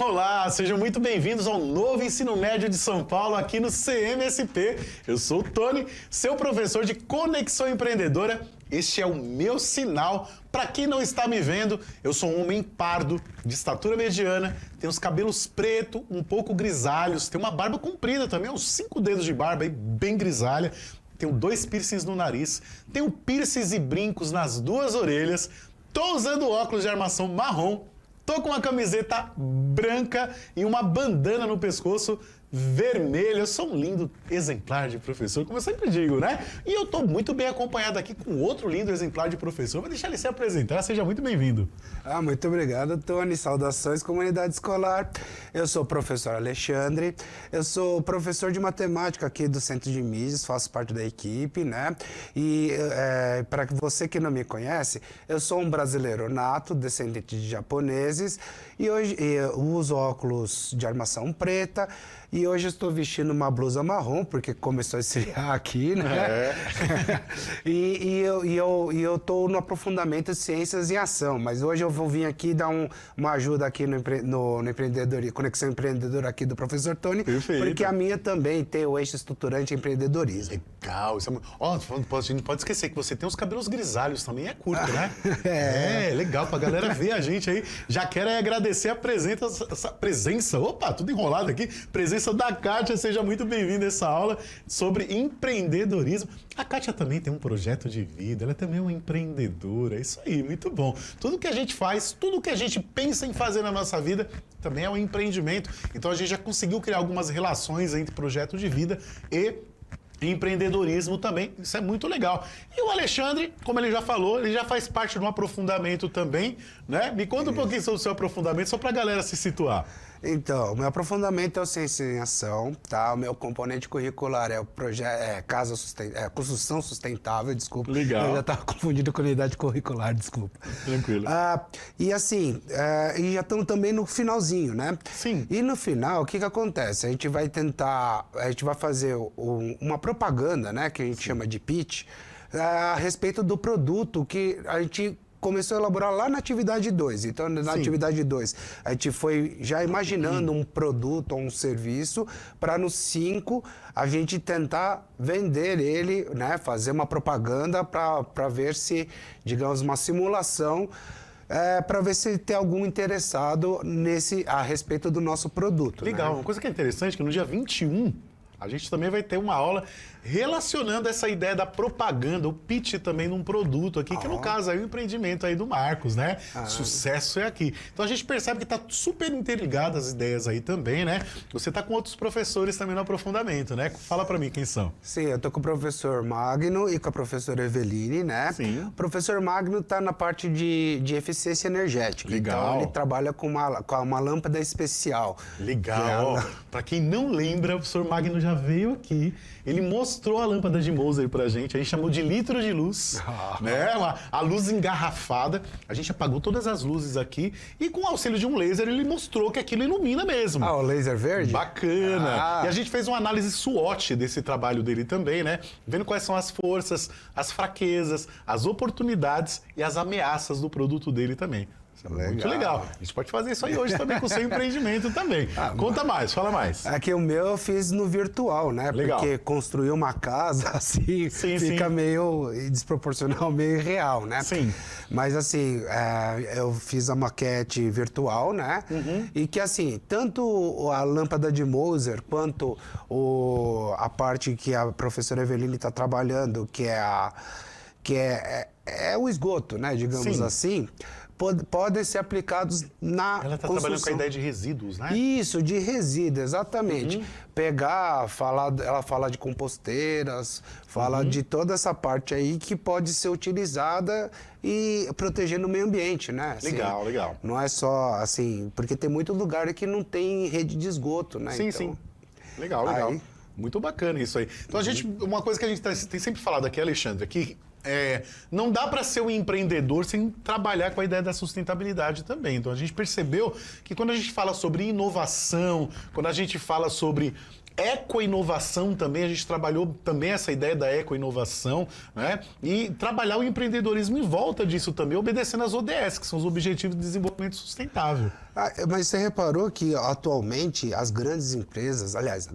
Olá, sejam muito bem-vindos ao novo Ensino Médio de São Paulo aqui no CMSP. Eu sou o Tony, seu professor de Conexão Empreendedora. Este é o meu sinal. Para quem não está me vendo, eu sou um homem pardo, de estatura mediana, tenho os cabelos pretos, um pouco grisalhos, tenho uma barba comprida também, uns 5 dedos de barba aí, bem grisalha. Tenho 2 piercings no nariz, tenho piercings e brincos nas 2 orelhas, tô usando óculos de armação marrom, tô com uma camiseta branca e uma bandana no pescoço vermelha. Eu sou um lindo exemplar de professor, como eu sempre digo, né? E eu tô muito bem acompanhado aqui com outro lindo exemplar de professor. Vou deixar ele se apresentar, seja muito bem-vindo. Muito obrigado, Tony. Saudações, comunidade escolar. Eu sou o professor Alexandre, eu sou professor de matemática aqui do Centro de Mídias, faço parte da equipe, né? E para você que não me conhece, eu sou um brasileiro nato, descendente de japoneses, e hoje eu uso óculos de armação preta, e hoje eu estou vestindo uma blusa marrom, porque começou a esfriar aqui, né? E eu estou no aprofundamento de ciências em ação, mas hoje eu vou vir aqui dar uma ajuda aqui no empreendedorismo, Conexão Empreendedora aqui do professor Tony, Perfeito. Porque a minha também tem o eixo estruturante empreendedorismo. Legal, isso é muito... Ó, a gente não pode esquecer que você tem os cabelos grisalhos também, é curto, né? Legal, pra galera ver a gente aí. Já quero agradecer a presença, opa, tudo enrolado aqui, presença da Kátia, seja muito bem-vinda a essa aula sobre empreendedorismo. A Kátia também tem um projeto de vida, ela é também uma empreendedora, isso aí, muito bom. Tudo que a gente faz, tudo que a gente pensa em fazer na nossa vida, também é um empreendimento. Então a gente já conseguiu criar algumas relações entre projeto de vida e empreendedorismo também, isso é muito legal. E o Alexandre, como ele já falou, ele já faz parte de um aprofundamento também, né? Me conta um pouquinho sobre o seu aprofundamento, só para a galera se situar. Então, o meu aprofundamento é o Ciência em Ação, tá? O meu componente curricular é o projeto, construção sustentável, desculpa. Legal. Eu já estava confundindo com unidade curricular, desculpa. Tranquilo. E assim, e já estamos também no finalzinho, né? Sim. E no final, o que acontece? A gente vai fazer uma propaganda, né? Que a gente chama de pitch, a respeito do produto que a gente começou a elaborar lá na atividade 2. Então, na atividade 2, a gente foi já imaginando um produto ou um serviço para no 5 a gente tentar vender ele, né? Fazer uma propaganda para ver se, digamos, uma simulação para ver se tem algum interessado a respeito do nosso produto. Legal, né? uma coisa que é interessante é que no dia 21 a gente também vai ter uma aula relacionando essa ideia da propaganda, o pitch também num produto aqui, que no caso é o empreendimento aí do Marcos, né? Sucesso é aqui. Então a gente percebe que tá super interligado as ideias aí também, né? Você tá com outros professores também no aprofundamento, né? Fala pra mim quem são. Sim, eu tô com o professor Magno e com a professora Eveline, né? Sim. O professor Magno tá na parte de eficiência energética. Legal. Então ele trabalha com uma lâmpada especial. Legal. Pra quem não lembra, o professor Magno já veio aqui, ele mostrou a lâmpada de Moser pra gente, a gente chamou de litro de luz, né? A luz engarrafada, a gente apagou todas as luzes aqui e com o auxílio de um laser ele mostrou que aquilo ilumina mesmo. O laser verde? Bacana! E a gente fez uma análise SWOT desse trabalho dele também, né? Vendo quais são as forças, as fraquezas, as oportunidades e as ameaças do produto dele também. Muito legal. A gente pode fazer isso aí hoje também com o seu empreendimento também. Conta mais, fala mais. Aqui o meu eu fiz no virtual, né? Legal. Porque construir uma casa assim fica meio desproporcional, meio irreal, né? Sim. Mas assim, eu fiz a maquete virtual, né? E que assim, tanto a lâmpada de Moser quanto a parte que a professora Eveline está trabalhando, que é o esgoto, né? Digamos assim. Podem ser aplicados na Ela está trabalhando com a ideia de resíduos, né? Isso, de resíduos, exatamente. Ela fala de composteiras, fala de toda essa parte aí que pode ser utilizada e protegendo o meio ambiente, né? Assim, Legal. Não é só assim, porque tem muito lugar que não tem rede de esgoto, né? Sim. Legal. Muito bacana isso aí. Então uma coisa que a gente tem sempre falado aqui, Alexandre, aqui não dá para ser um empreendedor sem trabalhar com a ideia da sustentabilidade também. Então a gente percebeu que quando a gente fala sobre inovação, quando a gente fala sobre Eco-inovação também, a gente trabalhou também essa ideia da eco-inovação, né? E trabalhar o empreendedorismo em volta disso também, obedecendo às ODS, que são os Objetivos de Desenvolvimento Sustentável. Mas você reparou que atualmente as grandes empresas, aliás,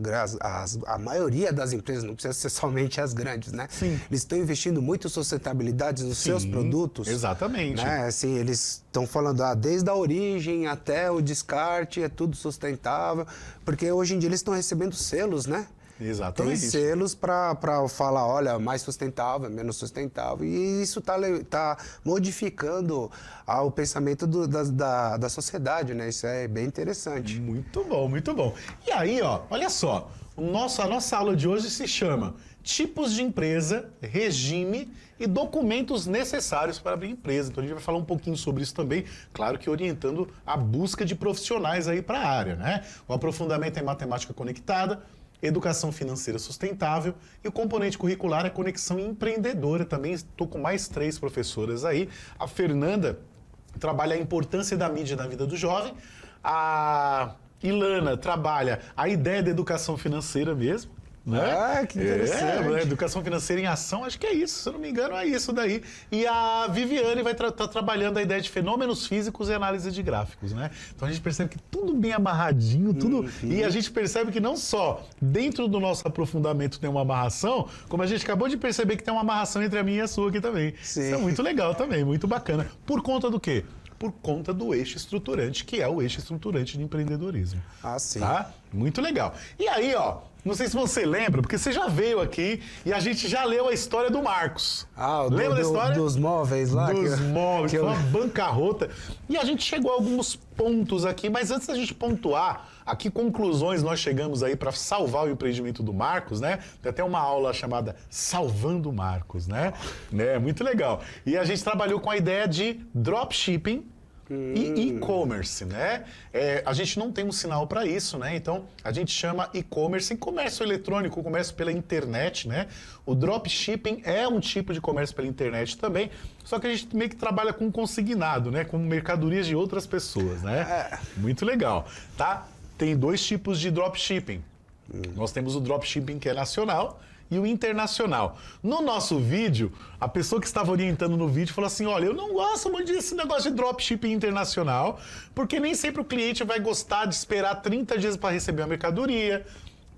a maioria das empresas, não precisa ser somente as grandes, né? Sim. Eles estão investindo muito em sustentabilidade nos seus produtos. Exatamente. Né? Assim, eles estão falando desde a origem até o descarte, é tudo sustentável, porque hoje em dia eles estão recebendo selos, né? Exatamente. Tem selos para falar, olha, mais sustentável, menos sustentável. E isso tá modificando o pensamento da sociedade, né? Isso é bem interessante. Muito bom, muito bom. E aí, ó, olha só, a nossa aula de hoje se chama Tipos de Empresa, Regime e Documentos Necessários para abrir empresa. Então a gente vai falar um pouquinho sobre isso também, claro que orientando a busca de profissionais aí para a área, né? O aprofundamento em matemática conectada, educação financeira sustentável e o componente curricular é conexão empreendedora. Também estou com mais 3 professoras aí. A Fernanda trabalha a importância da mídia na vida do jovem. A Ilana trabalha a ideia da educação financeira mesmo. Né? Ah, que interessante. Educação financeira em ação, acho que é isso, se eu não me engano, é isso daí. E a Viviane vai estar trabalhando a ideia de fenômenos físicos e análise de gráficos, né? Então a gente percebe que tudo bem amarradinho, tudo. E a gente percebe que não só dentro do nosso aprofundamento tem uma amarração, como a gente acabou de perceber que tem uma amarração entre a minha e a sua aqui também. Sim. Isso é muito legal também, muito bacana. Por conta do quê? Por conta do eixo estruturante, que é o eixo estruturante de empreendedorismo. Ah, sim. Tá? Muito legal. E aí, ó, não sei se você lembra, porque você já veio aqui e a gente já leu a história do Marcos. Lembra da história? Dos móveis lá? Dos móveis, que foi uma bancarrota. E a gente chegou a alguns pontos aqui, mas antes da gente pontuar, a que conclusões nós chegamos aí para salvar o empreendimento do Marcos, né? Tem até uma aula chamada Salvando Marcos, né? Muito legal. E a gente trabalhou com a ideia de dropshipping e e-commerce, né? A gente não tem um sinal para isso, né? Então, a gente chama e-commerce em comércio eletrônico, comércio pela internet, né? O dropshipping é um tipo de comércio pela internet também, só que a gente meio que trabalha com consignado, né? Com mercadorias de outras pessoas, né? Muito legal, tá? Tem 2 tipos de dropshipping. Nós temos o dropshipping que é nacional e o internacional. No nosso vídeo, a pessoa que estava orientando no vídeo falou assim, olha, eu não gosto muito desse negócio de dropshipping internacional, porque nem sempre o cliente vai gostar de esperar 30 dias para receber a mercadoria.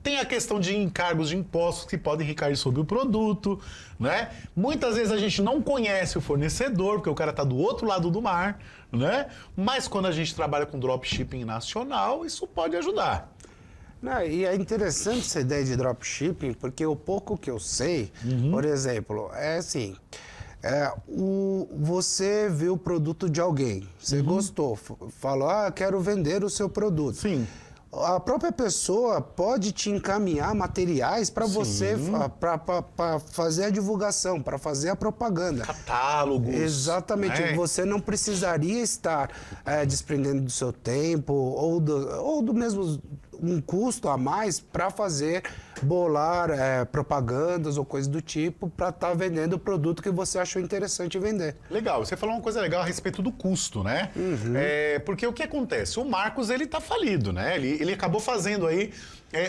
Tem a questão de encargos de impostos que podem recair sobre o produto, né? Muitas vezes a gente não conhece o fornecedor, porque o cara está do outro lado do mar, né? Mas quando a gente trabalha com dropshipping nacional, isso pode ajudar. E é interessante essa ideia de dropshipping, porque o pouco que eu sei, por exemplo, é assim, você vê o produto de alguém, você gostou, falou, quero vender o seu produto. Sim. A própria pessoa pode te encaminhar materiais para você, para fazer a divulgação, para fazer a propaganda. Catálogos. Exatamente. Você não precisaria estar desprendendo do seu tempo ou do mesmo um custo a mais para bolar propagandas ou coisas do tipo para estar vendendo o produto que você achou interessante vender. Legal, você falou uma coisa legal a respeito do custo, né? Porque o que acontece? O Marcos, ele tá falido, né? Ele acabou fazendo aí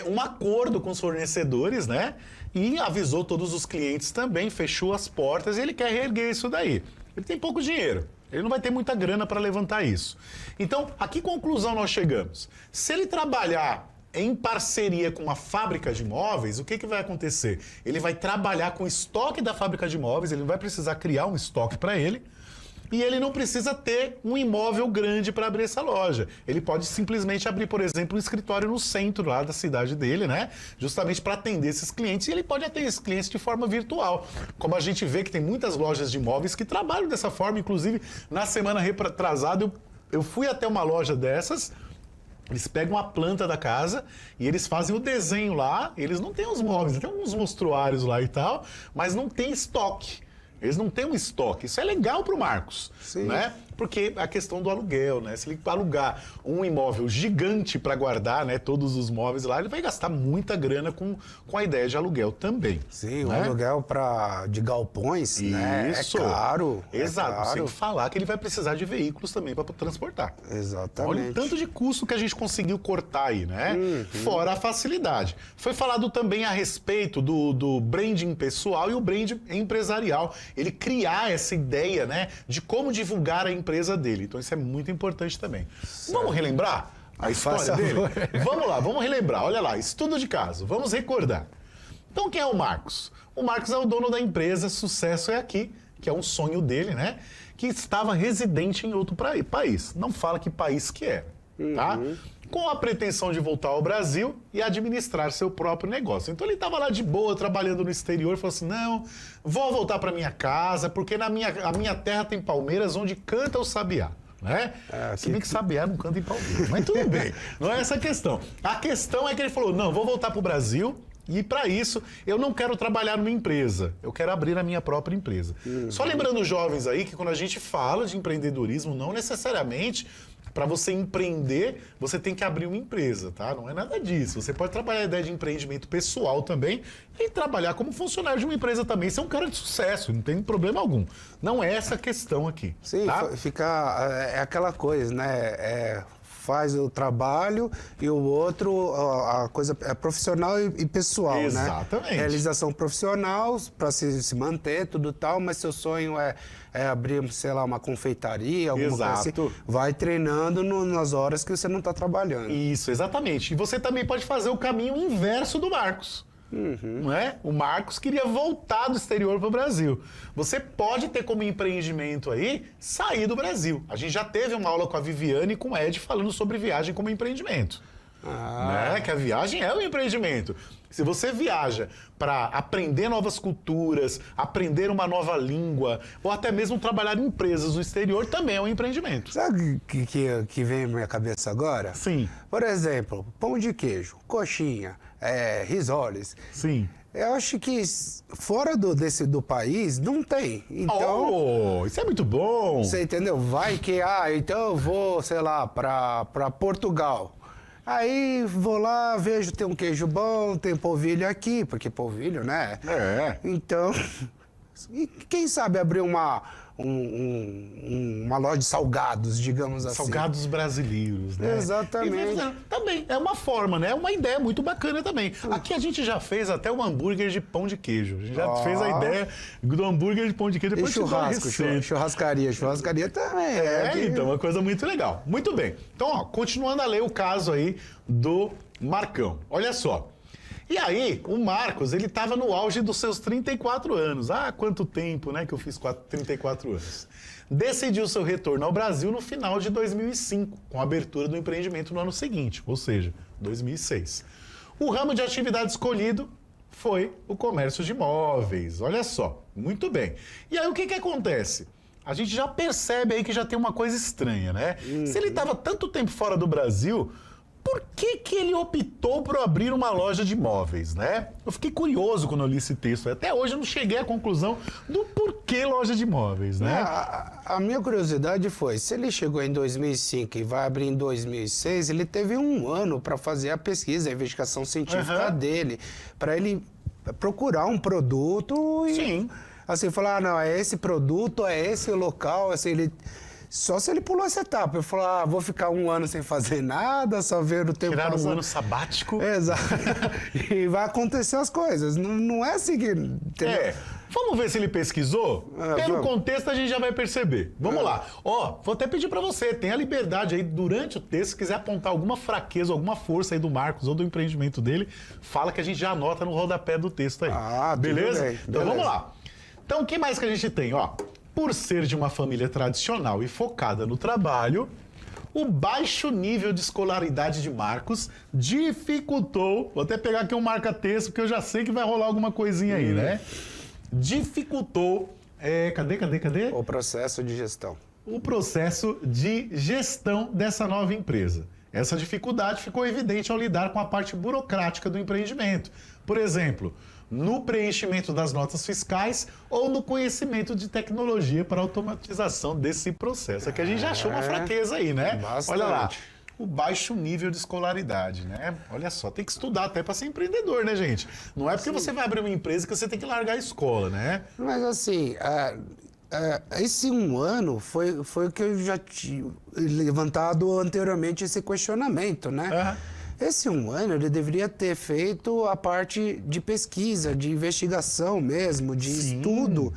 um acordo com os fornecedores, né? E avisou todos os clientes também, fechou as portas e ele quer reerguer isso daí. Ele tem pouco dinheiro. Ele não vai ter muita grana para levantar isso. Então, a que conclusão nós chegamos? Se ele trabalhar em parceria com uma fábrica de móveis, o que vai acontecer? Ele vai trabalhar com o estoque da fábrica de móveis, ele não vai precisar criar um estoque para ele, e ele não precisa ter um imóvel grande para abrir essa loja. Ele pode simplesmente abrir, por exemplo, um escritório no centro lá da cidade dele, né? Justamente para atender esses clientes, e ele pode atender esses clientes de forma virtual. Como a gente vê que tem muitas lojas de imóveis que trabalham dessa forma, inclusive na semana retrasada eu fui até uma loja dessas. Eles pegam a planta da casa e eles fazem o desenho lá, eles não têm os móveis, tem uns mostruários lá e tal, mas não tem estoque. Eles não têm um estoque. Isso é legal para o Marcos, né? porque a questão do aluguel, né? Se ele alugar um imóvel gigante para guardar, né, todos os móveis lá, ele vai gastar muita grana com a ideia de aluguel também. Sim, o né? aluguel de galpões, né? Isso. É caro. Exato, É caro. sem falar que ele vai precisar de veículos também para transportar. Exatamente. Olha o tanto de custo que a gente conseguiu cortar aí, né? Fora a facilidade. Foi falado também a respeito do branding pessoal e o branding empresarial. Ele criar essa ideia, né, de como divulgar a empresa dele. Então isso é muito importante também. Vamos relembrar a história dele? Vamos lá, vamos relembrar. Olha lá, estudo de caso. Vamos recordar. Então quem é o Marcos? O Marcos é o dono da empresa Sucesso é Aqui, que é um sonho dele, né? Que estava residente em outro país. Não fala que país que é, tá? Com a pretensão de voltar ao Brasil e administrar seu próprio negócio. Então ele estava lá de boa, trabalhando no exterior, e falou assim, não, vou voltar para minha casa, porque a minha terra tem palmeiras onde canta o sabiá. Né? Se bem que sabiá não canta em palmeiras, mas tudo bem, não é essa a questão. A questão é que ele falou, não, vou voltar para o Brasil, e para isso, eu não quero trabalhar numa empresa, eu quero abrir a minha própria empresa. Só lembrando os jovens aí que quando a gente fala de empreendedorismo, não necessariamente para você empreender, você tem que abrir uma empresa, tá? Não é nada disso. Você pode trabalhar a ideia de empreendimento pessoal também e trabalhar como funcionário de uma empresa também. Você é um cara de sucesso, não tem problema algum. Não é essa a questão aqui. Sim, tá? é aquela coisa, né? Faz o trabalho e o outro, a coisa é profissional e pessoal, Exatamente. né? Realização profissional para se manter, tudo tal, mas seu sonho é abrir, sei lá, uma confeitaria, alguma coisa assim. Vai treinando nas horas que você não está trabalhando. Isso, exatamente. E você também pode fazer o caminho inverso do Marcos. Não é? O Marcos queria voltar do exterior para o Brasil. Você pode ter como empreendimento aí sair do Brasil. A gente já teve uma aula com a Viviane e com o Ed falando sobre viagem como empreendimento. Né? Que a viagem é um empreendimento. Se você viaja para aprender novas culturas, aprender uma nova língua, ou até mesmo trabalhar em empresas no exterior, também é um empreendimento. Sabe o que vem à minha cabeça agora? Sim. Por exemplo, pão de queijo, coxinha, risoles. Sim. Eu acho que fora do país não tem. Então, isso é muito bom. Você entendeu? Vai que, então eu vou, sei lá, para Portugal. Aí vou lá, vejo, tem um queijo bom, tem polvilho aqui, porque polvilho, né? Então, e quem sabe abrir uma loja de salgados, digamos assim. Salgados brasileiros, né? Exatamente. Também, é uma forma, né? É uma ideia muito bacana também. Aqui a gente já fez até um hambúrguer de pão de queijo. A gente já fez a ideia do hambúrguer de pão de queijo. Depois e churrasco, churrascaria também. Então, uma coisa muito legal. Muito bem. Então, ó, continuando a ler o caso aí do Marcão. Olha só. E aí, o Marcos, ele estava no auge dos seus 34 anos. Quanto tempo, né, que eu fiz 34 anos. Decidiu seu retorno ao Brasil no final de 2005, com a abertura do empreendimento no ano seguinte, ou seja, 2006. O ramo de atividade escolhido foi o comércio de imóveis. Olha só, muito bem. E aí, o que acontece? A gente já percebe aí que já tem uma coisa estranha, né? Se ele estava tanto tempo fora do Brasil, por que ele optou por abrir uma loja de imóveis, né? Eu fiquei curioso quando eu li esse texto. Até hoje eu não cheguei à conclusão do porquê loja de imóveis, né? A minha curiosidade foi, se ele chegou em 2005 e vai abrir em 2006, ele teve um ano para fazer a pesquisa, a investigação científica dele, para ele procurar um produto e... Sim. Assim, falar, não, é esse produto, é esse local, assim, ele... Só se ele pulou essa etapa. Ele falou, vou ficar um ano sem fazer nada, só ver o tempo Tirar passando. um ano sabático. Exato. E vai acontecer as coisas. Não é assim que... Entendeu? Vamos ver se ele pesquisou? Pelo contexto a gente já vai perceber. Vamos lá. Vou até pedir para você, tenha a liberdade aí durante o texto, se quiser apontar alguma fraqueza, alguma força aí do Marcos ou do empreendimento dele, fala que a gente já anota no rodapé do texto aí. Beleza? Bem, então vamos lá. Então o que mais que a gente tem? Por ser de uma família tradicional e focada no trabalho, o baixo nível de escolaridade de Marcos dificultou... Vou até pegar aqui um marca-texto, porque eu já sei que vai rolar alguma coisinha aí, né? Dificultou... Cadê? O processo de gestão. O processo de gestão dessa nova empresa. Essa dificuldade ficou evidente ao lidar com a parte burocrática do empreendimento. Por exemplo, no preenchimento das notas fiscais ou no conhecimento de tecnologia para automatização desse processo. Aqui a gente já achou uma fraqueza aí, né? Bastante. Olha lá, o baixo nível de escolaridade, né? Olha só, tem que estudar até para ser empreendedor, né, gente? Não é porque você vai abrir uma empresa que você tem que largar a escola, né? Mas assim, esse 1 ano foi o que eu já tinha levantado anteriormente esse questionamento, né? Aham. Esse 1 ano ele deveria ter feito a parte de pesquisa, de investigação mesmo, de estudo,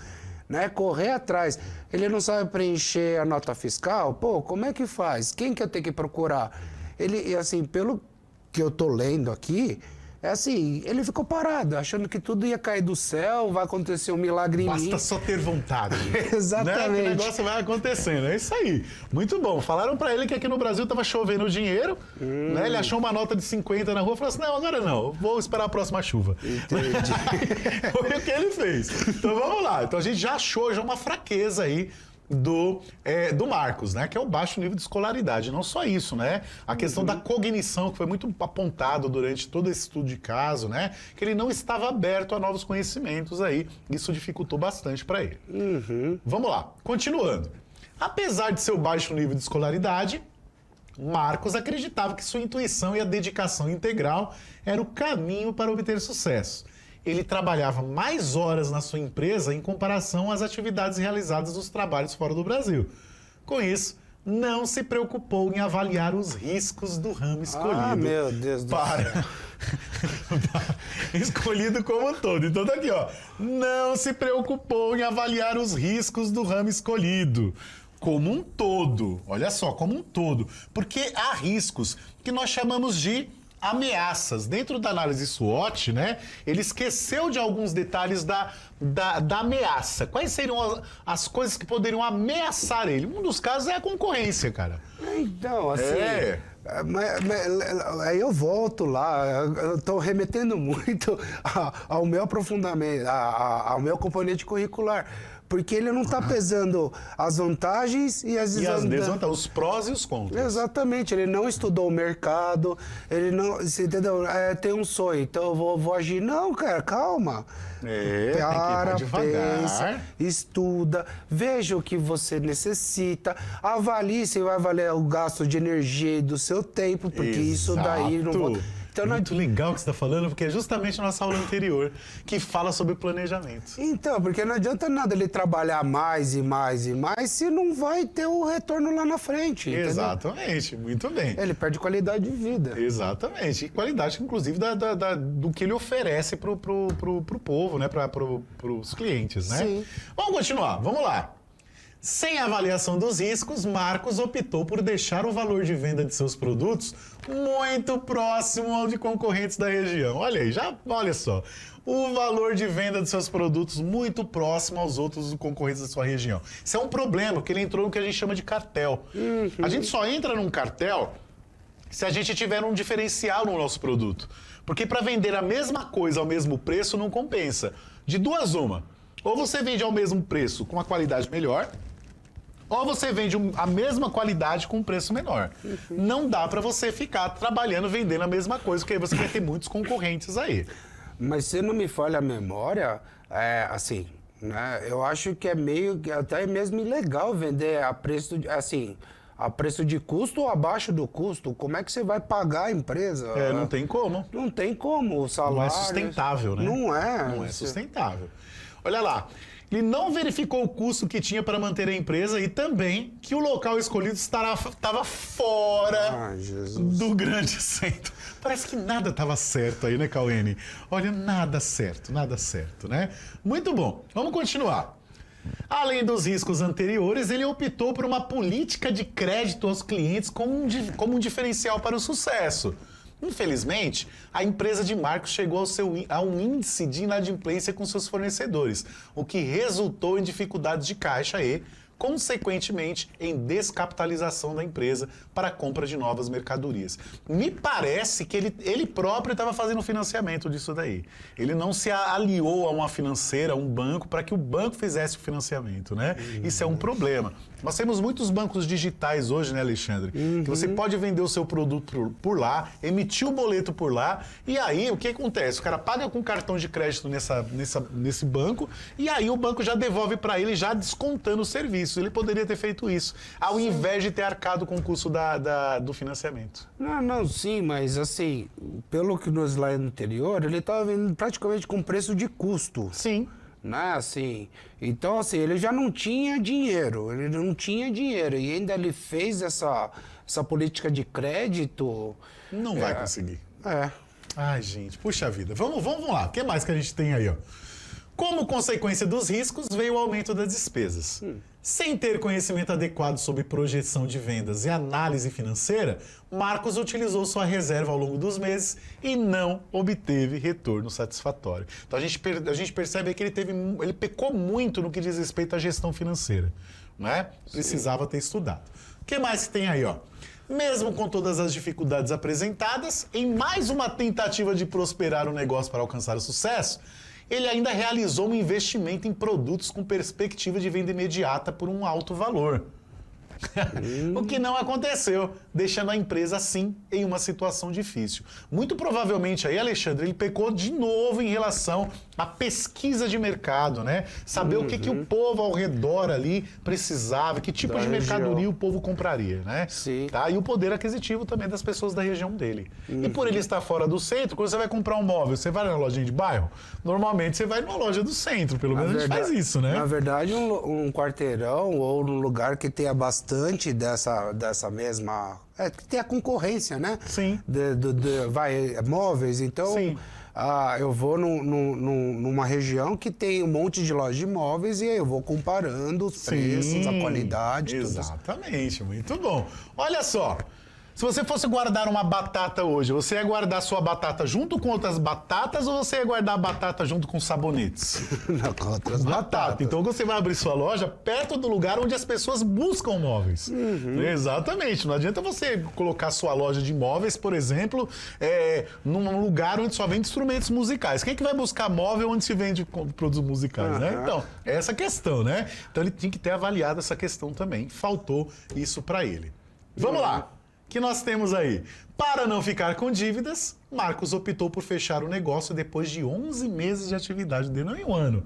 né? Correr atrás. Ele não sabe preencher a nota fiscal? Pô, como é que faz? Quem que eu tenho que procurar? Ele, assim, pelo que eu tô lendo aqui, é assim, ele ficou parado, achando que tudo ia cair do céu, vai acontecer um milagre em mim. Basta só ter vontade. Exatamente. Né? Que o negócio vai acontecendo. É isso aí. Muito bom. Falaram pra ele que aqui no Brasil tava chovendo dinheiro, né? Ele achou uma nota de 50 na rua e falou assim, não, agora não, vou esperar a próxima chuva. Entendi. Foi o que ele fez. Então vamos lá. Então a gente já achou uma fraqueza aí do Marcos, né? Que é o baixo nível de escolaridade. Não só isso, né? A questão da cognição, que foi muito apontado durante todo esse estudo de caso, né? Que ele não estava aberto a novos conhecimentos aí. Isso dificultou bastante para ele. Vamos lá. Continuando. Apesar de seu baixo nível de escolaridade, Marcos acreditava que sua intuição e a dedicação integral era o caminho para obter sucesso. Ele trabalhava mais horas na sua empresa em comparação às atividades realizadas nos trabalhos fora do Brasil. Com isso, não se preocupou em avaliar os riscos do ramo escolhido. Ah, meu Deus do céu. Escolhido como um todo. Então tá aqui, ó. Não se preocupou em avaliar os riscos do ramo escolhido. Como um todo. Olha só, como um todo. Porque há riscos que nós chamamos de ameaças. Dentro da análise SWOT, né, ele esqueceu de alguns detalhes da ameaça. Quais seriam as coisas que poderiam ameaçar ele? Um dos casos é a concorrência, cara. Então, assim... Aí eu volto lá, eu estou remetendo muito ao meu aprofundamento, ao meu componente curricular. Porque ele não está pesando as vantagens e as desvantagens, os prós e os contras. Exatamente, ele não estudou o mercado, ele não, você entendeu? Tem um sonho, então eu vou agir. Não, cara, calma. Para, tem que ir pensa, estuda, veja o que você necessita, avalie se vai valer o gasto de energia e do seu tempo, porque isso daí não volta. Então, muito legal o que você está falando, porque é justamente a nossa aula anterior que fala sobre planejamento. Então, porque não adianta nada ele trabalhar mais e mais e mais se não vai ter o retorno lá na frente. Exatamente, entendeu? Muito bem. Ele perde qualidade de vida. Exatamente, e qualidade, inclusive, do que ele oferece pro povo, né? Pros clientes, né? Sim. Vamos continuar, vamos lá. Sem avaliação dos riscos, Marcos optou por deixar o valor de venda de seus produtos muito próximo ao de concorrentes da região. Olha aí, olha só. O valor de venda de seus produtos muito próximo aos outros concorrentes da sua região. Isso é um problema, porque ele entrou no que a gente chama de cartel. A gente só entra num cartel se a gente tiver um diferencial no nosso produto. Porque para vender a mesma coisa ao mesmo preço não compensa. De duas uma. Ou você vende ao mesmo preço com uma qualidade melhor, ou você vende a mesma qualidade com um preço menor. Não dá para você ficar trabalhando, vendendo a mesma coisa, porque aí você vai ter muitos concorrentes aí. Mas se não me falha a memória, assim, né, eu acho que é meio, até mesmo ilegal vender a preço, assim, a preço de custo ou abaixo do custo. Como é que você vai pagar a empresa? Não tem como. Não tem como, o salário... Não é sustentável, né? Não é. Não é sustentável. Olha lá. Ele não verificou o custo que tinha para manter a empresa e também que o local escolhido estava fora do grande centro. Parece que nada estava certo aí, né, Cauene? Olha, nada certo, né? Muito bom, vamos continuar. Além dos riscos anteriores, ele optou por uma política de crédito aos clientes como um diferencial para o sucesso. Infelizmente, a empresa de Marcos chegou a um índice de inadimplência com seus fornecedores, o que resultou em dificuldades de caixa e, consequentemente em descapitalização da empresa para a compra de novas mercadorias. Me parece que ele próprio estava fazendo financiamento disso daí. Ele não se aliou a uma financeira, a um banco, para que o banco fizesse o financiamento, né? Isso é um problema. Nós temos muitos bancos digitais hoje, né, Alexandre? Que você pode vender o seu produto por lá, emitir o boleto por lá, e aí o que acontece? O cara paga com cartão de crédito nesse banco, e aí o banco já devolve para ele, já descontando o serviço. Ele poderia ter feito isso, ao invés de ter arcado com o custo do financiamento. Não, sim, mas assim, pelo que no slide anterior, ele estava vendo praticamente com preço de custo. Sim. Né, assim, então assim, ele já não tinha dinheiro, e ainda ele fez essa política de crédito. Não vai conseguir. É. Ai, gente, puxa vida. Vamos lá. O que mais que a gente tem aí, ó? Como consequência dos riscos, veio o aumento das despesas. Sem ter conhecimento adequado sobre projeção de vendas e análise financeira, Marcos utilizou sua reserva ao longo dos meses e não obteve retorno satisfatório. Então a gente percebe que ele pecou muito no que diz respeito à gestão financeira, né? Precisava ter estudado. O que mais que tem aí, ó? Mesmo com todas as dificuldades apresentadas, em mais uma tentativa de prosperar o negócio para alcançar o sucesso, ele ainda realizou um investimento em produtos com perspectiva de venda imediata por um alto valor. O que não aconteceu, deixando a empresa assim em uma situação difícil. Muito provavelmente aí, Alexandre, ele pecou de novo em relação à pesquisa de mercado, né? Saber o que o povo ao redor ali precisava, que tipo de mercadoria o povo compraria, né? Sim. Tá? E o poder aquisitivo também das pessoas da região dele. E por ele estar fora do centro, quando você vai comprar um móvel, você vai na lojinha de bairro? Normalmente você vai numa loja do centro, pelo menos a gente faz isso, né? Na verdade, um quarteirão ou num lugar que tenha bastante dessa mesma... que tem a concorrência, né? Sim. Móveis, então... Sim. Eu vou numa região que tem um monte de lojas de imóveis e aí eu vou comparando os preços, a qualidade, tudo isso. Exatamente, muito bom. Olha só, se você fosse guardar uma batata hoje, você ia guardar sua batata junto com outras batatas ou você ia guardar a batata junto com sabonetes? Não, com outras batatas. Então você vai abrir sua loja perto do lugar onde as pessoas buscam móveis. Exatamente. Não adianta você colocar sua loja de móveis, por exemplo, num lugar onde só vende instrumentos musicais. Quem é que vai buscar móvel onde se vende produtos musicais, né? Então, é essa questão, né? Então ele tinha que ter avaliado essa questão também. Faltou isso para ele. Vamos lá. Que nós temos aí? Para não ficar com dívidas, Marcos optou por fechar o negócio depois de 11 meses de atividade dele, não em um ano.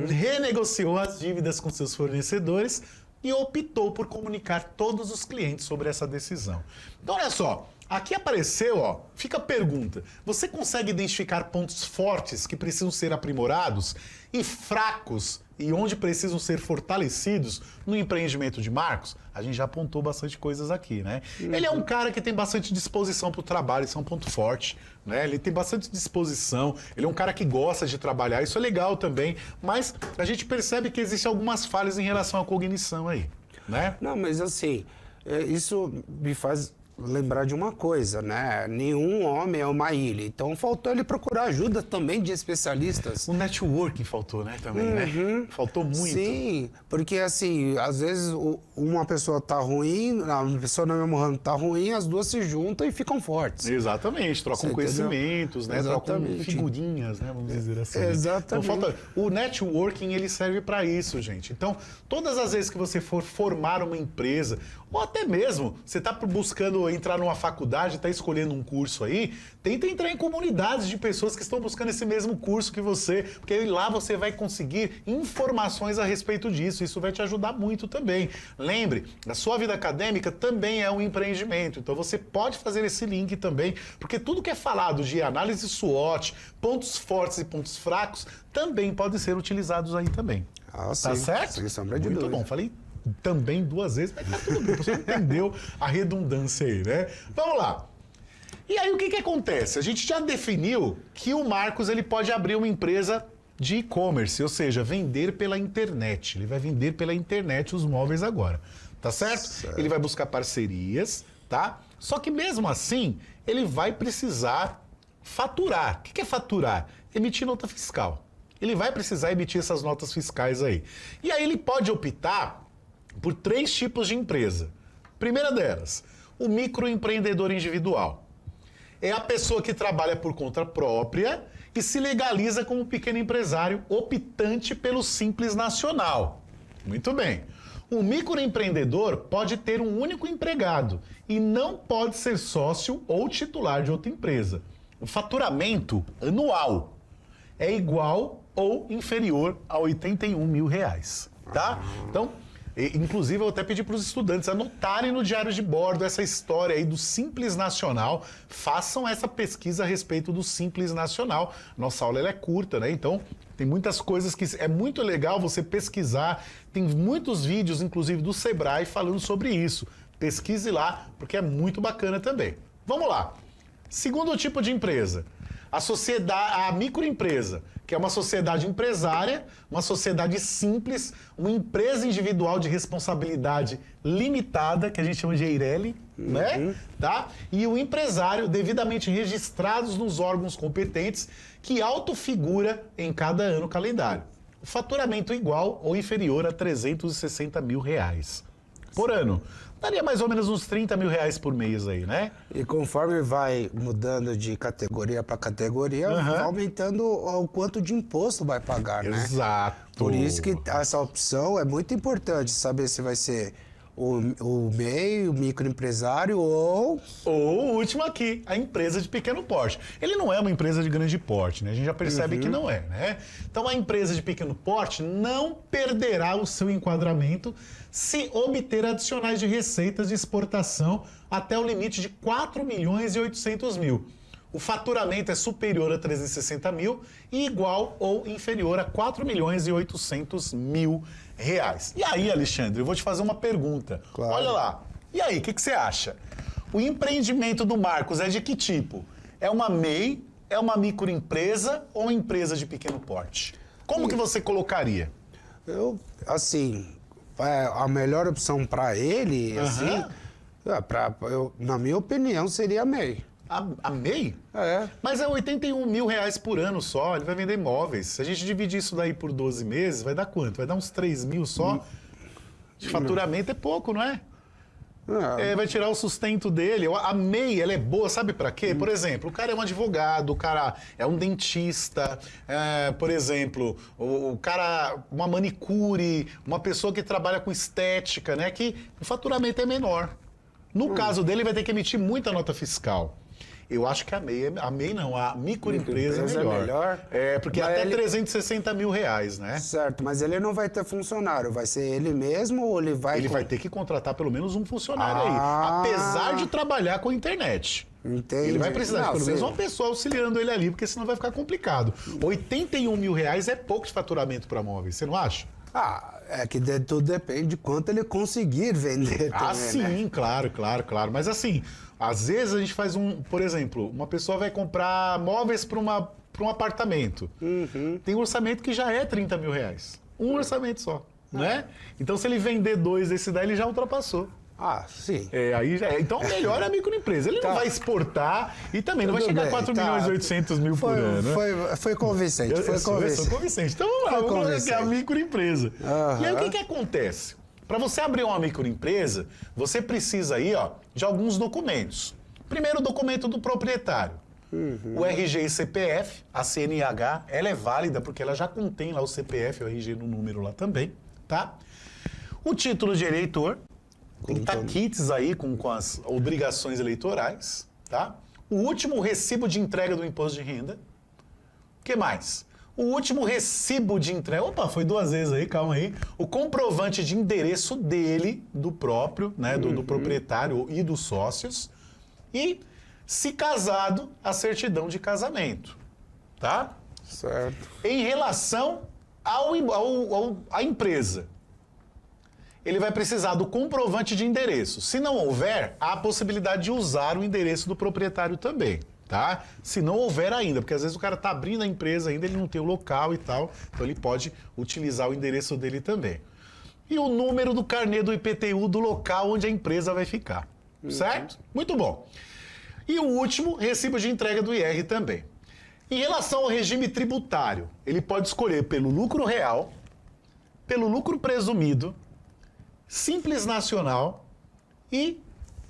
Renegociou as dívidas com seus fornecedores e optou por comunicar todos os clientes sobre essa decisão. Então, olha só, aqui apareceu, ó, fica a pergunta, você consegue identificar pontos fortes que precisam ser aprimorados e fracos e onde precisam ser fortalecidos no empreendimento de Marcos? A gente já apontou bastante coisas aqui, né? Ele é um cara que tem bastante disposição para o trabalho, isso é um ponto forte, né? Ele tem bastante disposição, ele é um cara que gosta de trabalhar, isso é legal também, mas a gente percebe que existem algumas falhas em relação à cognição aí, né? Não, mas assim, isso me faz lembrar de uma coisa, né? Nenhum homem é uma ilha. Então faltou ele procurar ajuda também de especialistas. O networking faltou, né? Também, né? Faltou muito. Sim, porque assim, às vezes uma pessoa tá ruim, a pessoa no mesmo ramo tá ruim, as duas se juntam e ficam fortes. Exatamente, trocam conhecimentos, né? Exatamente. Trocam figurinhas, né? Vamos dizer assim. Exatamente. Então, o networking, ele serve para isso, gente. Então, todas as vezes que você for formar uma empresa, ou até mesmo você está buscando entrar numa faculdade, está escolhendo um curso aí, tenta entrar em comunidades de pessoas que estão buscando esse mesmo curso que você, porque aí lá você vai conseguir informações a respeito disso. Isso vai te ajudar muito também. Lembre, a sua vida acadêmica também é um empreendimento, então você pode fazer esse link também, porque tudo que é falado de análise SWOT, pontos fortes e pontos fracos, também podem ser utilizados aí também. Tá certo? Sem sombra de Muito dúvida. bom, falei também 2 vezes, mas tá tudo bem, você entendeu a redundância aí, né? Vamos lá. E aí o que acontece? A gente já definiu que o Marcos ele pode abrir uma empresa de e-commerce, ou seja, vender pela internet. Ele vai vender pela internet os móveis agora, tá certo? Ele vai buscar parcerias, tá? Só que mesmo assim, ele vai precisar faturar. O que é faturar? Emitir nota fiscal. Ele vai precisar emitir essas notas fiscais aí. E aí ele pode optar por 3 tipos de empresa. Primeira delas, o microempreendedor individual. É a pessoa que trabalha por conta própria e se legaliza como pequeno empresário optante pelo Simples Nacional. Muito bem. O microempreendedor pode ter um único empregado e não pode ser sócio ou titular de outra empresa. O faturamento anual é igual ou inferior a R$81 mil, tá? Então, inclusive, eu vou até pedir para os estudantes anotarem no diário de bordo essa história aí do Simples Nacional. Façam essa pesquisa a respeito do Simples Nacional. Nossa aula ela é curta, né? Então, tem muitas coisas que é muito legal você pesquisar. Tem muitos vídeos, inclusive, do Sebrae falando sobre isso. Pesquise lá, porque é muito bacana também. Vamos lá. Segundo tipo de empresa, a microempresa, que é uma sociedade empresária, uma sociedade simples, uma empresa individual de responsabilidade limitada, que a gente chama de EIRELI, né? Tá? E o empresário devidamente registrados nos órgãos competentes, que autofigura em cada ano calendário. O faturamento igual ou inferior a R$360 mil por ano. Daria mais ou menos uns R$30 mil por mês aí, né? E conforme vai mudando de categoria para categoria, vai aumentando o quanto de imposto vai pagar, né? Exato. Por isso que essa opção é muito importante, saber se vai ser o MEI, o microempresário ou o último aqui, a empresa de pequeno porte. Ele não é uma empresa de grande porte, né? A gente já percebe que não é, né? Então, a empresa de pequeno porte não perderá o seu enquadramento se obter adicionais de receitas de exportação até o limite de R$4.800.000. O faturamento é superior a 360 mil e igual ou inferior a R$4.800.000. E aí, Alexandre, eu vou te fazer uma pergunta. Claro. Olha lá. E aí, o que você acha? O empreendimento do Marcos é de que tipo? É uma MEI, é uma microempresa ou uma empresa de pequeno porte? Como que você colocaria? A melhor opção para ele, na minha opinião, seria a MEI. A MEI? É. Mas é R$81 mil por ano só, ele vai vender imóveis. Se a gente dividir isso daí por 12 meses, vai dar quanto? Vai dar uns 3 mil só? De faturamento é pouco, não é? Vai tirar o sustento dele. A MEI, ela é boa, sabe pra quê? Por exemplo, o cara é um advogado, o cara é um dentista, por exemplo, o cara, uma manicure, uma pessoa que trabalha com estética, né? Que o faturamento é menor. No caso dele, vai ter que emitir muita nota fiscal. Eu acho que a microempresa é melhor. Porque mas até R$360 mil, né? Certo, mas ele não vai ter funcionário, vai ser ele mesmo ou ele vai... Ele vai ter que contratar pelo menos um funcionário aí, apesar de trabalhar com a internet. Entendi. Ele vai precisar de pelo menos uma pessoa auxiliando ele ali, porque senão vai ficar complicado. R$81 mil é pouco de faturamento para móveis, você não acha? É que tudo depende de quanto ele conseguir vender também, sim, né? claro. Mas assim, às vezes a gente faz por exemplo, uma pessoa vai comprar móveis para um apartamento. Tem um orçamento que já é R$30 mil. Um orçamento só, né? Então, se ele vender 2 desse daí, ele já ultrapassou. Sim. Então, o melhor é a microempresa. Ele não vai exportar e também não vai chegar a R$4.800.000 por ano. Foi convincente, Eu sou convincente. Então, vamos ver que é a microempresa. E aí, o que acontece? Para você abrir uma microempresa, você precisa aí, de alguns documentos. Primeiro, o documento do proprietário. O RG e CPF, a CNH, ela é válida porque ela já contém lá o CPF e o RG no número lá também, tá? O título de eleitor, tem que estar quites aí com as obrigações eleitorais, tá? O último recibo de entrega do imposto de renda. O que mais? O último recibo de entrega... Opa, foi 2 vezes aí, calma aí. O comprovante de endereço dele, do próprio, né? Do proprietário e dos sócios. E, se casado, a certidão de casamento, tá? Certo. Em relação à empresa, ele vai precisar do comprovante de endereço. Se não houver, há a possibilidade de usar o endereço do proprietário também, tá? Se não houver ainda, porque às vezes o cara está abrindo a empresa ainda, ele não tem o local e tal, então ele pode utilizar o endereço dele também. E o número do carnê do IPTU do local onde a empresa vai ficar, certo? Muito bom. E o último, recibo de entrega do IR também. Em relação ao regime tributário, ele pode escolher pelo lucro real, pelo lucro presumido, Simples Nacional e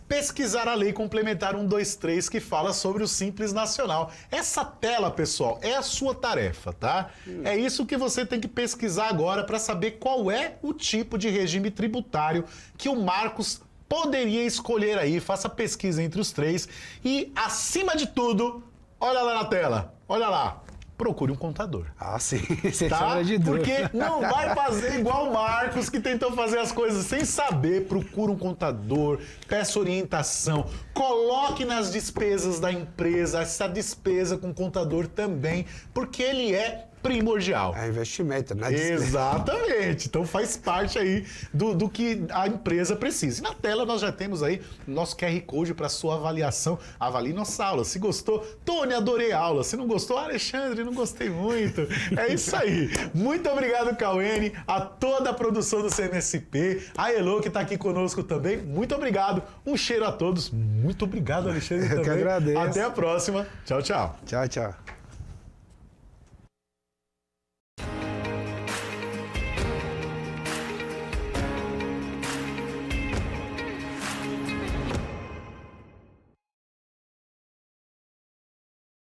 pesquisar a Lei Complementar 123, que fala sobre o Simples Nacional. Essa tela, pessoal, é a sua tarefa, tá? É isso que você tem que pesquisar agora para saber qual é o tipo de regime tributário que o Marcos poderia escolher aí. Faça pesquisa entre os três e, acima de tudo, olha lá na tela, olha lá. Procure um contador. Ah, sim, sem Tá? sombra de dúvida. Porque não vai fazer igual o Marcos, que tentou fazer as coisas sem saber. Procura um contador, peça orientação, coloque nas despesas da empresa essa despesa com o contador também, porque ele é primordial. É investimento, né? Despesa. Exatamente. Então faz parte aí do que a empresa precisa. E na tela nós já temos aí nosso QR Code para sua avaliação. Avalie nossa aula. Se gostou, Tony, adorei a aula. Se não gostou, Alexandre, não gostei muito. É isso aí. Muito obrigado, Cauene, a toda a produção do CMSP, a Elo, que está aqui conosco também. Muito obrigado. Um cheiro a todos. Muito obrigado, Alexandre, Eu também. que agradeço. Até a próxima. Tchau, tchau. Tchau, tchau.